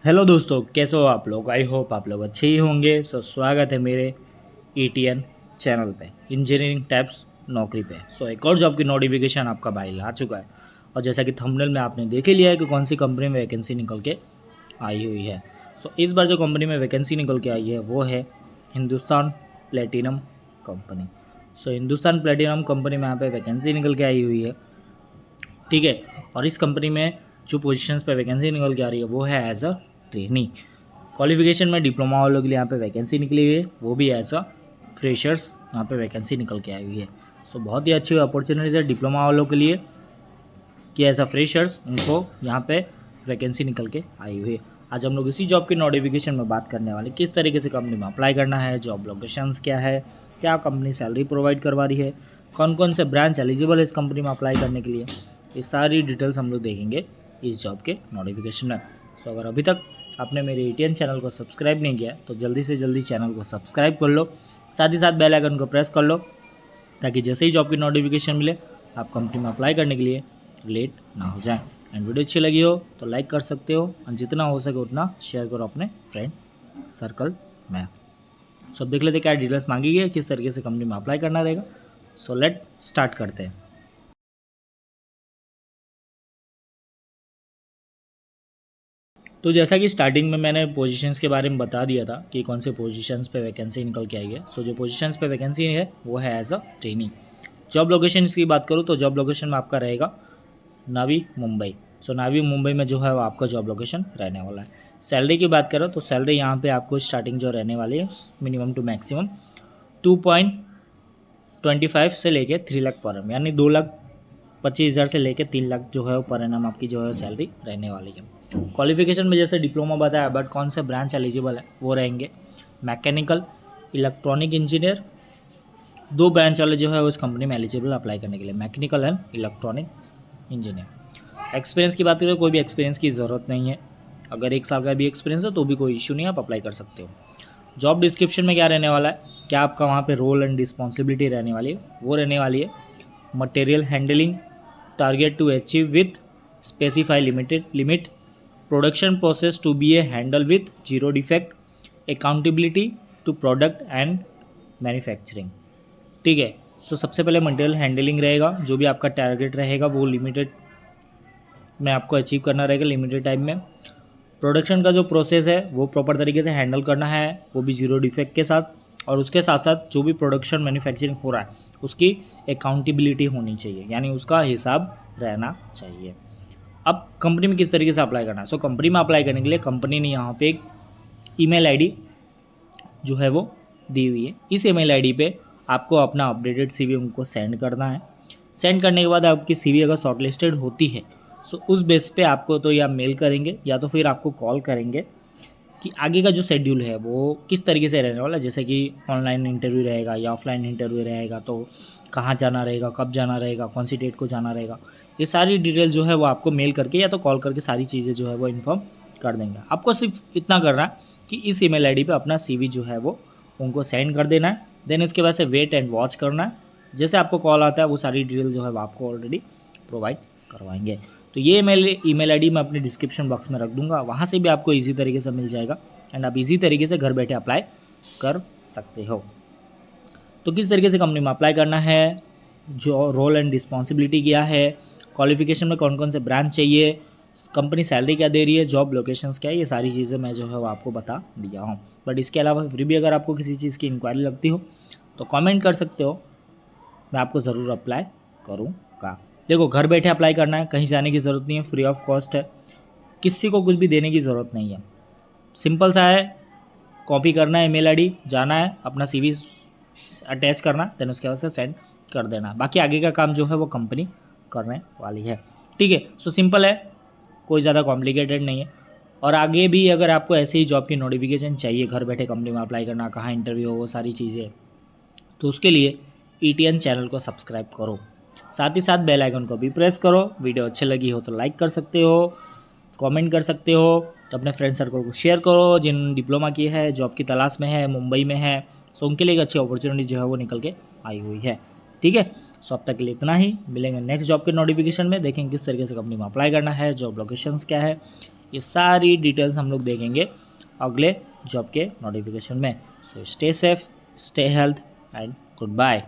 Hello दोस्तों, कैसे हो आप लोग। आई होप आप लोग अच्छे ही होंगे। स्वागत है मेरे ईटीएन चैनल पे, इंजीनियरिंग टैप्स नौकरी पे। एक और जॉब की नोटिफिकेशन आपका भाई आ चुका है। और जैसा कि थंबनेल में आपने देख ही लिया है कि कौन सी कंपनी में वैकेंसी निकल के आई हुई है। इस बार जो कंपनी में वैकेंसी निकल के आई है वो है Hindustan platinum company. Hindustan platinum company में यहाँ पे वैकेंसी निकल के आई हुई है, ठीक है। और इस कंपनी में जो पोजीशंस पे वैकेंसी निकल के आ रही है वो है एज अ ट्रेनी। क्वालिफिकेशन में डिप्लोमा वालों के लिए यहाँ पे वैकेंसी निकली हुई है, वो भी एज अ फ्रेशर्स यहाँ पे वैकेंसी निकल के आई हुई है। बहुत ही अच्छी अपॉर्चुनिटीज़ है डिप्लोमा वालों के लिए कि एज अ फ्रेशर्स उनको यहाँ पे वैकेंसी निकल के आई हुई है। आज हम लोग इसी जॉब की नोटिफिकेशन में बात करने वाले, किस तरीके से कंपनी में अप्लाई करना है, जॉब लोकेशंस क्या है, क्या कंपनी सैलरी प्रोवाइड करवा रही है, कौन कौन से ब्रांच एलिजिबल है इस कंपनी में अप्लाई करने के लिए, ये सारी डिटेल्स हम लोग देखेंगे इस जॉब के नोटिफिकेशन में। अगर अभी तक आपने मेरे ईटीएन चैनल को सब्सक्राइब नहीं किया तो जल्दी से जल्दी चैनल को सब्सक्राइब कर लो, साथ ही साथ बेल आइकन को प्रेस कर लो ताकि जैसे ही जॉब की नोटिफिकेशन मिले आप कंपनी में अप्लाई करने के लिए लेट ना हो जाए। एंड वीडियो अच्छी लगी हो तो लाइक कर सकते हो और जितना हो सके उतना शेयर करो अपने फ्रेंड सर्कल में। अब देख लेते क्या डिटेल्स मांगी गई है, किस तरीके से कंपनी में अप्लाई करना रहेगा। लेट स्टार्ट करते हैं। तो जैसा कि स्टार्टिंग में मैंने पोजीशंस के बारे में बता दिया था कि कौन से पोजीशंस पे वैकेंसी निकल के आई है। जो पोजीशंस पे वैकेंसी है वो है as a trainee. Job location की बात करूँ तो जॉब लोकेशन में आपका रहेगा नावी मुंबई। नावी मुंबई में जो है वो आपका जॉब लोकेशन रहने वाला है। सैलरी की बात करो तो सैलरी यहाँ पे आपको स्टार्टिंग जो रहने वाली है मिनिमम टू मैक्सिमम 2.25 से लेके 3 लाख पर एम, यानी 2,25,000 से लेके 3 लाख जो है वो पर एनम आपकी जो है सैलरी रहने वाली है। क्वालिफिकेशन में जैसे डिप्लोमा बताया, बट कौन से ब्रांच एलिजिबल है वो रहेंगे मैकेनिकल, इलेक्ट्रॉनिक इंजीनियर। 2 ब्रांच वाले जो है उस कंपनी में एलिजिबल अप्लाई करने के लिए, mechanical and electronic engineer. Experience की बात करें, कोई भी एक्सपीरियंस की ज़रूरत नहीं है। अगर 1 साल का भी एक्सपीरियंस हो तो भी कोई इशू नहीं है, आप अप्लाई कर सकते हो। जॉब डिस्क्रिप्शन में क्या रहने वाला है, क्या आपका वहाँ पे रोल एंड रिस्पॉन्सिबिलिटी रहने वाली है, वो रहने वाली है material handling, target to achieve with specify limit, production process to be a handle with zero defect, accountability to product and manufacturing, ठीक है। सबसे पहले मटेरियल हैंडलिंग रहेगा, जो भी आपका टारगेट रहेगा वो लिमिटेड में आपको अचीव करना रहेगा, लिमिटेड टाइम में। प्रोडक्शन का जो प्रोसेस है वो प्रॉपर तरीके से हैंडल करना है, वो भी जीरो डिफेक्ट के साथ। और उसके साथ साथ जो भी प्रोडक्शन मैन्युफैक्चरिंग हो रहा है उसकी अकाउंटेबिलिटी होनी चाहिए, यानी उसका हिसाब रहना चाहिए। अब कंपनी में किस तरीके से अप्लाई करना है। कंपनी में अप्लाई करने के लिए कंपनी ने यहाँ पे एक ईमेल आईडी जो है वो दी हुई है। इस ईमेल आईडी पे आपको अपना अपडेटेड सीवी उनको सेंड करना है। सेंड करने के बाद आपकी सीवी अगर शॉर्टलिस्टेड होती है उस बेस पे आपको तो या मेल करेंगे या तो फिर आपको कॉल करेंगे कि आगे का जो शेड्यूल है वो किस तरीके से रहने वाला है। जैसे कि ऑनलाइन इंटरव्यू रहेगा या ऑफलाइन इंटरव्यू रहेगा, तो कहाँ जाना रहेगा, कब जाना रहेगा, कौन सी डेट को जाना रहेगा, ये सारी डिटेल जो है वो आपको मेल करके या तो कॉल करके सारी चीज़ें जो है वो इन्फॉर्म कर देंगे। आपको सिर्फ इतना करना है कि इस ईमेल आईडी पे अपना सीवी जो है वो उनको सेंड कर देना है। देन इसके बाद से वेट एंड वॉच करना है। जैसे आपको कॉल आता है वो सारी डिटेल जो है वो आपको ऑलरेडी प्रोवाइड करवाएंगे। तो ये ईमेल आईडी मैं अपने डिस्क्रिप्शन बॉक्स में रख दूंगा, वहाँ से भी आपको इजी तरीके से मिल जाएगा एंड आप इजी तरीके से घर बैठे अप्लाई कर सकते हो। तो किस तरीके से कंपनी में अप्लाई करना है, जो रोल एंड रिस्पॉन्सिबिलिटी क्या है, क्वालिफिकेशन में कौन कौन से ब्रांच चाहिए, कंपनी सैलरी क्या दे रही है, जॉब लोकेशंस क्या है, ये सारी चीज़ें मैं जो है वो आपको बता दिया हूँ। बट इसके अलावा फिर भी अगर आपको किसी चीज़ की इंक्वायरी लगती हो तो कमेंट कर सकते हो, मैं आपको ज़रूर अप्लाई करूँगा। देखो, घर बैठे अप्लाई करना है, कहीं जाने की ज़रूरत नहीं है, फ्री ऑफ कॉस्ट है, किसी को कुछ भी देने की ज़रूरत नहीं है। सिंपल सा है, कॉपी करना है ईमेल आईडी, जाना है, अपना सीवी अटैच करना, देन उसके बाद से सेंड कर देना। बाकी आगे का काम जो है वो कंपनी करने वाली है, ठीक है। सिंपल है, कोई ज़्यादा कॉम्प्लिकेटेड नहीं है। और आगे भी अगर आपको ऐसे ही जॉब की नोटिफिकेशन चाहिए, घर बैठे कंपनी में अप्लाई करना, कहाँ इंटरव्यू हो, वो सारी चीज़ें, तो उसके लिए ईटीएन चैनल को सब्सक्राइब करो, साथ ही साथ बेल आइकन को भी प्रेस करो। वीडियो अच्छी लगी हो तो लाइक कर सकते हो, कमेंट कर सकते हो, तो अपने फ्रेंड सर्कल को शेयर करो जिन डिप्लोमा की है, जॉब की तलाश में है, मुंबई में है। उनके लिए एक अच्छी अपॉर्चुनिटी जो है वो निकल के आई हुई है, ठीक। ठीक है। सो अब तक के लिए इतना ही, मिलेंगे नेक्स्ट जॉब के नोटिफिकेशन में, देखेंगे किस तरीके से कंपनी में अप्लाई करना है, जॉब लोकेशंस क्या है, ये सारी डिटेल्स हम लोग देखेंगे अगले जॉब के नोटिफिकेशन में। So stay safe, stay health and good bye.